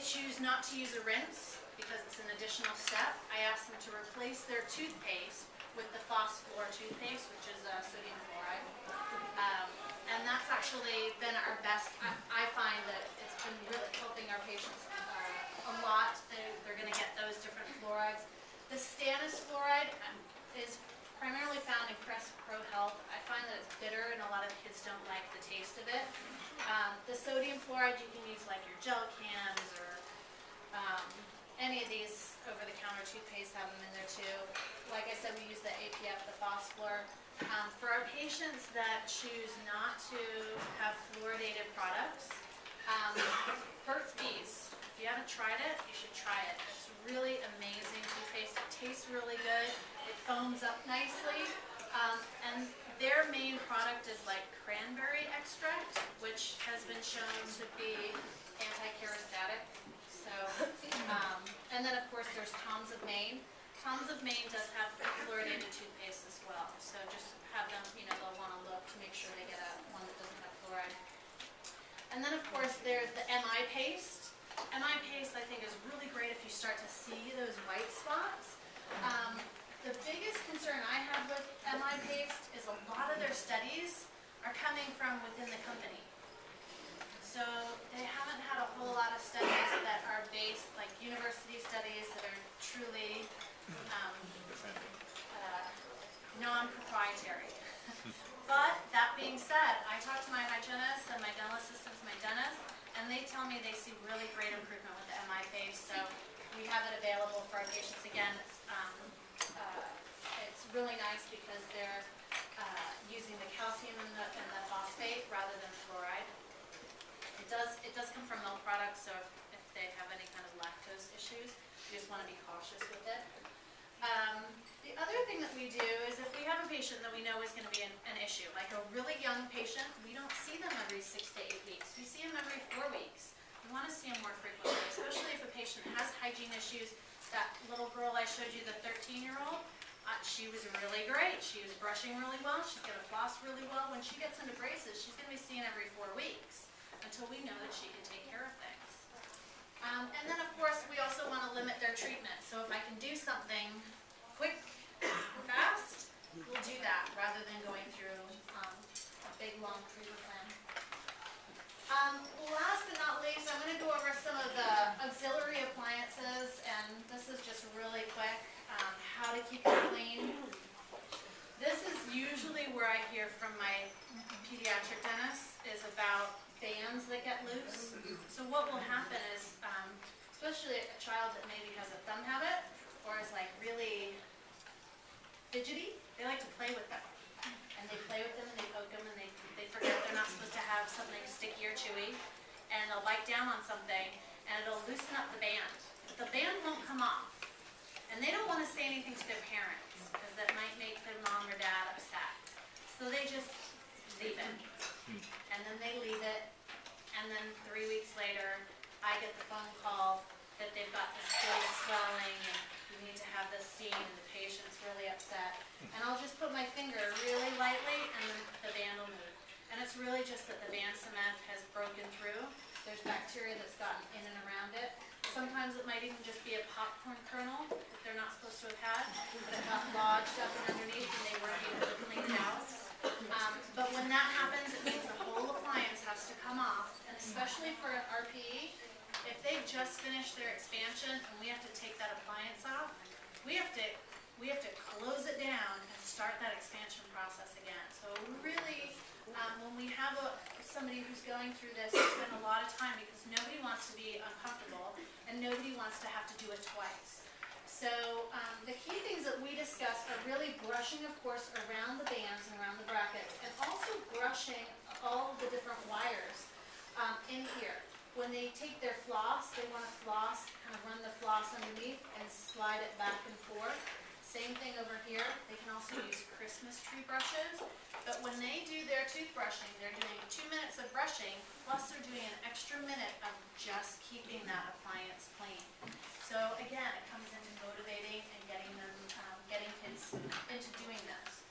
choose not to use a rinse because it's an additional step, I ask them to replace their toothpaste with the phosphor toothpaste, which is sodium fluoride. And that's actually been our best. I find that it's been really helping our patients a lot. They're going to get those different fluorides. The stannous fluoride is primarily found in Crest Pro Health. I find that it's bitter and a lot of kids don't like the taste of it. The sodium fluoride you can use like your gel cans or any of these over-the-counter toothpaste have them in there too. Like I said, we use the APF, the phosphor. For our patients that choose not to have fluoridated products, Burt's Bees. If you haven't tried it, you should try it. It's really amazing toothpaste. It tastes really good. It foams up nicely. And their main product is like cranberry extract, which has been shown to be anti-cholestatic. So, and then of course there's Tom's of Maine. Tom's of Maine does have fluoridated toothpaste as well. So just have them, they'll want to look to make sure they get one that doesn't have fluoride. And then of course there's the MI paste. MI paste I think is really great if you start to see those white spots. The biggest concern I have with MI paste is a lot of their studies are coming from within the company. So they haven't had a whole lot of studies that are based, like university studies that are truly non-proprietary. But that being said, I talk to my hygienists and my dental assistants, my dentists, and they tell me they see really great improvement with the MI paste. So we have it available for our patients. Again, it's really nice because they're using the calcium and the phosphate rather than fluoride. It does come from milk products, so if they have any kind of lactose issues, you just want to be cautious with it. The other thing that we do is if we have a patient that we know is going to be an issue, like a really young patient, we don't see them every 6 to 8 weeks. We see them every 4 weeks. We want to see them more frequently, especially if a patient has hygiene issues. That little girl I showed you, the 13-year-old, she was really great. She was brushing really well. She's going to floss really well. When she gets into braces, she's going to be seen every 4 weeks until we know that she can take care of things. And then, of course, we also want to limit their treatment. So if I can do something quick, fast, we'll do that rather than going through a big, long treatment plan. Last but not least, I'm going to go over some of the auxiliary appliances, and this is just really quick, how to keep it clean. This is usually where I hear from my pediatric dentist is about bands that get loose. So what will happen is, especially a child that maybe has a thumb habit or is like really fidgety, they like to play with them. And they play with them and they poke them and they forget they're not supposed to have something sticky or chewy. And they'll bite down on something and it'll loosen up the band. But the band won't come off. And they don't want to say anything to their parents because that might make their mom or dad upset. So they just leave it. And then they leave it. And then 3 weeks later, I get the phone call that they've got this big swelling and you need to have this seen and the patient's really upset. And I'll just put my finger really lightly and then the band will move. And it's really just that the band cement has broken through. There's bacteria that's gotten in and around it. Sometimes it might even just be a popcorn kernel that they're not supposed to have had, but it got lodged up underneath and they weren't able to clean it out. But when that happens, it means the whole appliance has to come off, and especially for an RPE, if they've just finished their expansion and we have to take that appliance off, we have to close it down and start that expansion process again. So really, when we have somebody who's going through this, we spend a lot of time because nobody wants to be uncomfortable and nobody wants to have to do it twice. So the key things that we discuss are really brushing, of course, around the bands and around the brackets, and also brushing all of the different wires in here. When they take their floss, they want to floss, kind of run the floss underneath and slide it back and forth. Same thing over here. They can also use Christmas tree brushes. But when they do their toothbrushing, they're doing 2 minutes of brushing, plus they're doing an extra minute of just keeping that appliance clean. So again, it comes into motivating and getting them, getting kids into doing this.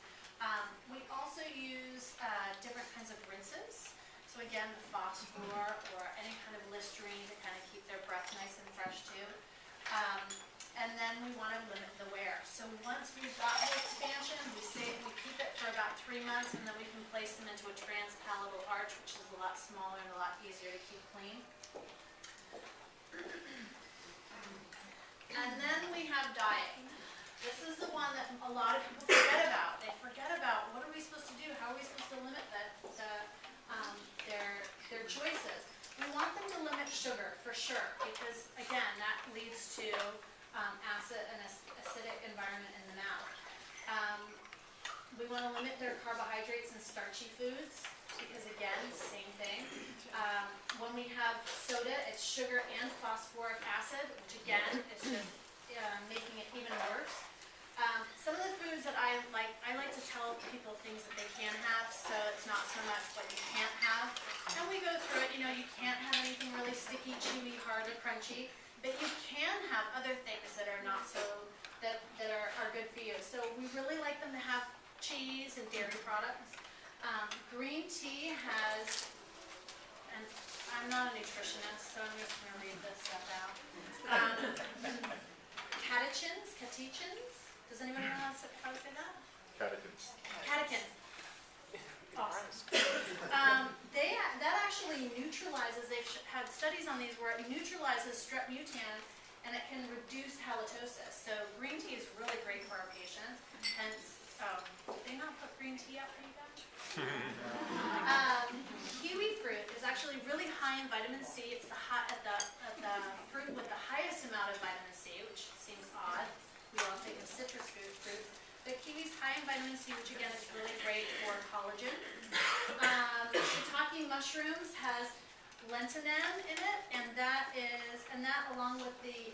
We also use different kinds of rinses. So again, the phosphor or any kind of Listerine to kind of keep their breath nice then we want to limit the wear. So once we've got the expansion, we keep it for about 3 months, and then we can place them into a transpalable arch, which is a lot smaller and a lot easier to keep clean. And then we have dyeing. This is the one that a lot of people forget about. They forget about what are we supposed to do? How are we supposed to limit their choices? We want them to limit sugar for sure, because again, that leads to acid and acidic environment in the mouth. We want to limit their carbohydrates and starchy foods, because again, same thing. When we have soda, it's sugar and phosphoric acid, which again is just making it even worse. Some of the foods that I like to tell people things that they can have, so it's not so much what you can't have. And we go through it, you can't have anything really sticky, chewy, hard, or crunchy, but you can have other things that are not so, that are good for you. So we really like them to have cheese and dairy products. Green tea has, and I'm not a nutritionist, so I'm just going to read this stuff out. Catechins. Does anyone know how to say that? Catechins. Awesome. That actually neutralizes, they've had studies on these where it neutralizes strep mutan and it can reduce halitosis. So green tea is really great for our patients. Hence, did they not put green tea out for you guys? Kiwi fruit is actually really high in vitamin C. It's the fruit with the highest amount of vitamin C, which seems odd. We all think of citrus fruits. But kiwi's high in vitamin C, which again is really great for collagen. Shiitake mushrooms has lentinan in it, and that along with the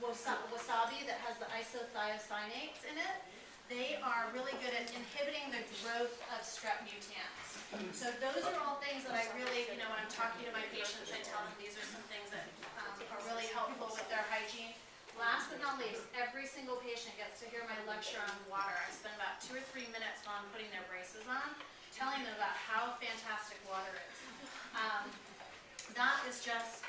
wasabi that has the isothiocyanates in it, they are really good at inhibiting the growth of strep mutans. So those are all things that I really, when I'm talking to my patients, I tell them these are some things that are really helpful with their hygiene. Last but not least, every single patient gets to hear my lecture on water. I spend about 2 or 3 minutes while I'm putting their braces on, telling them about how fantastic water is. That is just,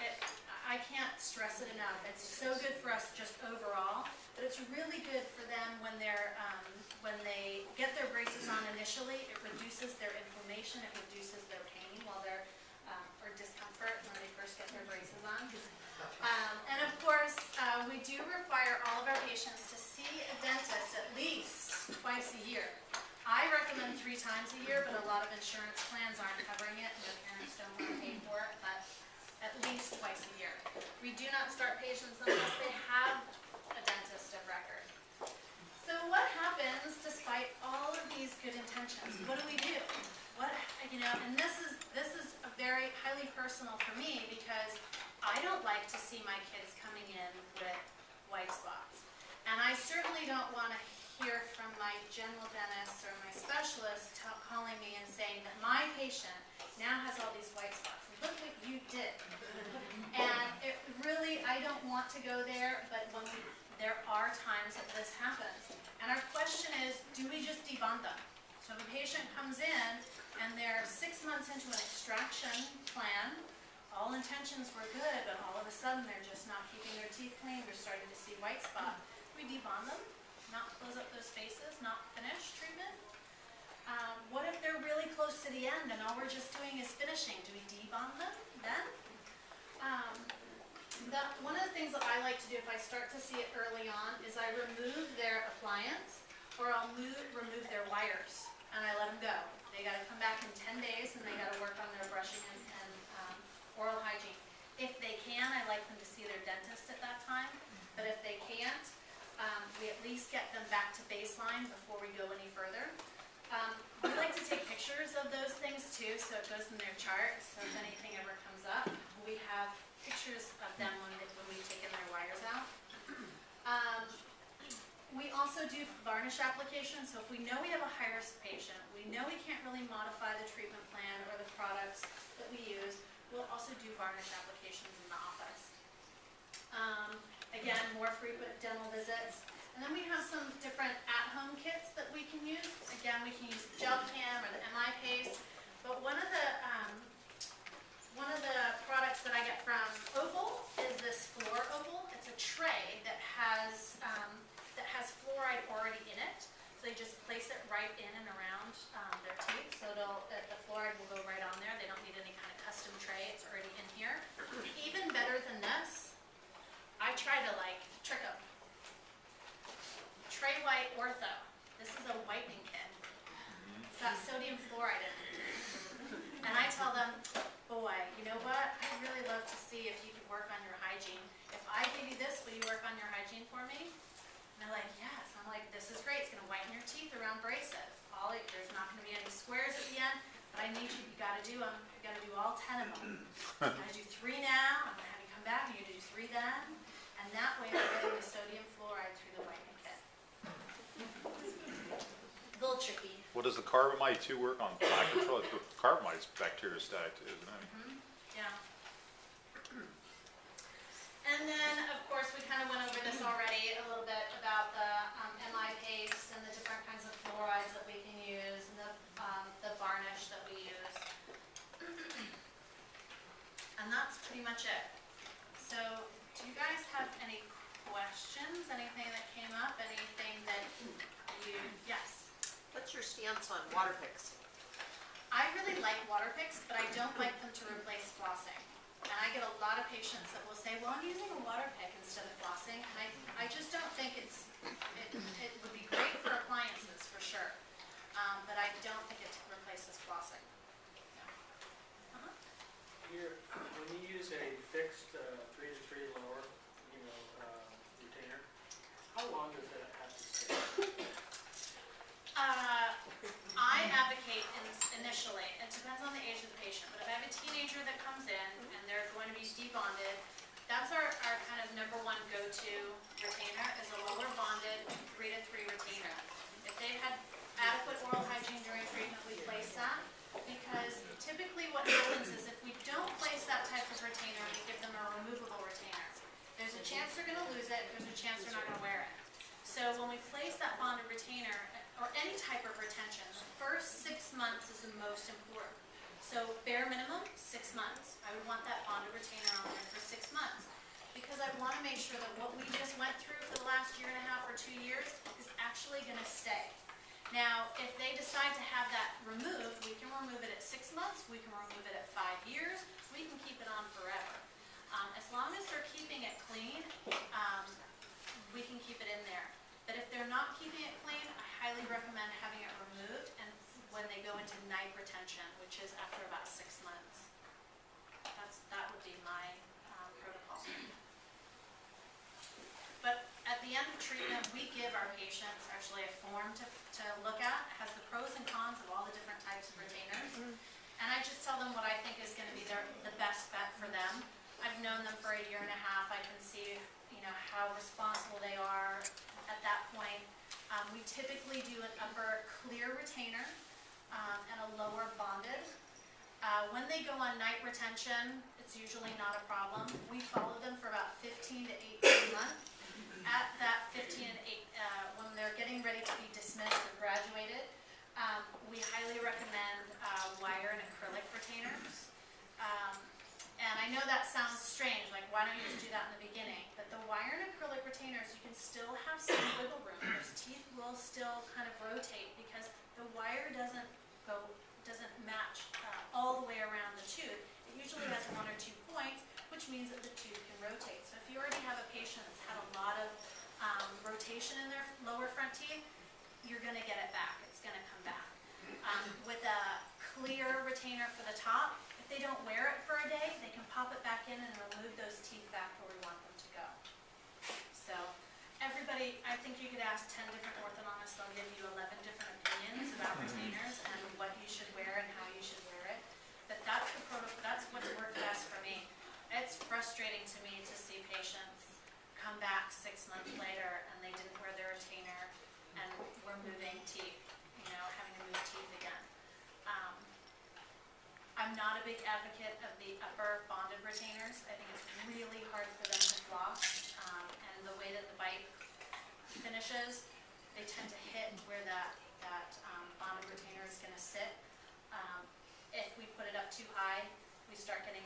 I can't stress it enough. It's so good for us just overall, but it's really good for them when they get their braces on initially. It reduces their inflammation, it reduces their pain while they're, or discomfort when they first get their braces on. And of course, we do require all of our patients to see a dentist at least twice a year. I recommend 3 times a year, but a lot of insurance plans aren't covering it and their parents don't want to pay for it, but at least twice a year. We do not start patients unless they have a dentist of record. So what happens despite all of these good intentions? What do we do? And this is a very highly personal for me, because I don't like to see my kids coming in with white spots. And I certainly don't want to hear from my general dentist or my specialist calling me and saying that my patient now has all these white spots. Look what you did. And it really, I don't want to go there, but there are times that this happens. And our question is, do we just debond them? So if a patient comes in and they're 6 months into an extraction plan, all intentions were good, but all of a sudden they're just not keeping their teeth clean, we're starting to see white spot. Do we debond them? Not close up those spaces? Not finish treatment? What if they're really close to the end and all we're just doing is finishing? Do we debond them then? One of the things that I like to do if I start to see it early on is I remove their appliance, or I'll remove their wires, and I let them go. They got to come back in 10 days and they got to work on their brushing and oral hygiene. If they can, I like them to see their dentist at that time, but if they can't, we at least get them back to baseline before we go any further. We like to take pictures of those things too, so it goes in their chart, so if anything ever comes up, we have pictures of them when we've taken their wires out. We also do varnish application, so if we know we have a high-risk patient, we know we can't really modify the treatment plan or the products that we use, we'll also do varnish applications in the office. Again, more frequent dental visits. And then we have some different at-home kits that we can use. Again, we can use gel cam or the MI paste. But one of the products that I get from Opal is this floor opal. It's a tray that has hygiene. If I give you this, will you work on your hygiene for me? And they're like, yes. I'm like, this is great. It's going to whiten your teeth around braces. There's not going to be any squares at the end, but I need you. You got to do them. You got to do all 10 of them. You got to do 3 now. I'm going to have you come back and you do 3 then. And that way we're getting the sodium fluoride through the whitening kit. A little tricky. Well, does the carbamide too work on plaque control? Carbamide's bacteriostatic, isn't it? Yeah. And then, of course, we kind of went over this already a little bit about the MI paste and the different kinds of fluorides that we can use and the varnish that we use. And that's pretty much it. So, do you guys have any questions? Anything that came up? Anything that you, yes? What's your stance on water picks? I really like water picks, but I don't like them to replace flossing. And I get a lot of patients that will say, well, I'm using a water pick instead of flossing. And I just don't think it would be great for appliances, for sure. But I don't think it replaces flossing. Yeah. When you use a fixed 3 to 3 lower, retainer, how long does that have to stay? I advocate initially, it depends on the age of the patient, but if I have a teenager that comes in and they're going to be debonded, that's our kind of #1 go-to retainer is a lower bonded 3 to 3 retainer. If they've had adequate oral hygiene during treatment, we place that, because typically what happens is if we don't place that type of retainer and we give them a removable retainer, there's a chance they're going to lose it, there's a chance they're not going to wear it. So when we place that bonded retainer, or any type of retention, the first 6 months is the most important. So bare minimum, 6 months. I would want that bonded retainer on there for 6 months, because I want to make sure that what we just went through for the last 1.5 or 2 years is actually going to stay. Now, if they decide to have that removed, we can remove it at 6 months, we can remove it at 5 years, we can keep it on forever. As long as they're keeping it clean, we can keep it in there. But if they're not keeping it clean, I highly recommend having it removed and when they go into night retention, which is after about 6 months. That would be my protocol. But at the end of treatment, we give our patients actually a form to look at. It has the pros and cons of all the different types of retainers. And I just tell them what I think is going to be the best bet for them. I've known them for 1.5 years. I can see how responsible they are at that point. We typically do an upper clear retainer and a lower bonded. When they go on night retention, it's usually not a problem. We follow them for about 15 to 18 months. At that 15 and 8, when they're getting ready to be dismissed or graduated, we highly recommend wire and acrylic retainers. And I know that sounds strange, like why don't you just do that in the beginning? But the wire and acrylic retainers, you can still have some wiggle room. Those teeth will still kind of rotate because the wire doesn't match all the way around the tooth. It usually has 1 or 2 points, which means that the tooth can rotate. So if you already have a patient that's had a lot of rotation in their lower front teeth, you're going to get it back. It's going to come back. With a clear retainer for the top, if they don't wear it for a day, they can pop it back in and remove those teeth back where we want them to go. So everybody, I think you could ask 10 different orthodontists, they'll give you 11 different opinions about retainers and what you should wear and how you should wear it. But that's the protocol, that's what's worked best for me. It's frustrating to me to see patients come back 6 months later and they didn't wear their retainer and we're moving teeth, having to move teeth again. I'm not a big advocate of the upper bonded retainers. I think it's really hard for them to floss, and the way that the bite finishes, they tend to hit where that bonded retainer is going to sit. If we put it up too high, we start getting